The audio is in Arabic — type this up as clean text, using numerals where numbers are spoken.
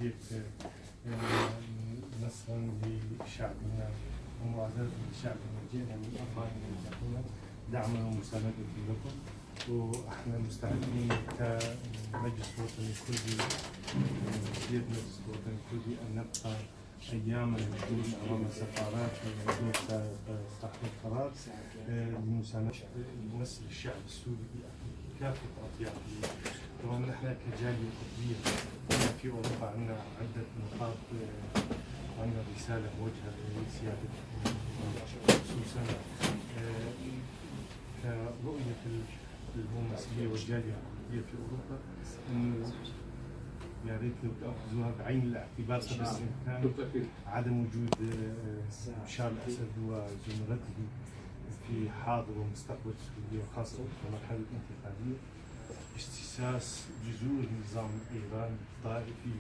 هيك نصرا لشعبنا ومعاداة لشعبنا، جئنا من أرمانيا لنكون دعما ومساندة لكم، واحنا مستعدين كمجلس وطني كردي، سيد مجلس وطني كردي، ان نبقى اياما موجودين امام السفارات وموجود صاحب القرار لمساندة نصر الشعب السوري بكافة اطيافه. طبعا نحن كجالية كردية في اوروبا عندنا عدة نقاط وعندنا رسالة موجهة لسيادة خصوصا كرؤية الهومسية والجالية الكردية في أوروبا، إنه يا ريت لو تأخذوها بعين الاعتبار قدر الإمكان عدم وجود بشار الأسد وزمرته في حاضر ومستقبل سوريا، وخاصة في المرحلة الانتقالية، اجتثاث جذور النظام الإيراني الطائفي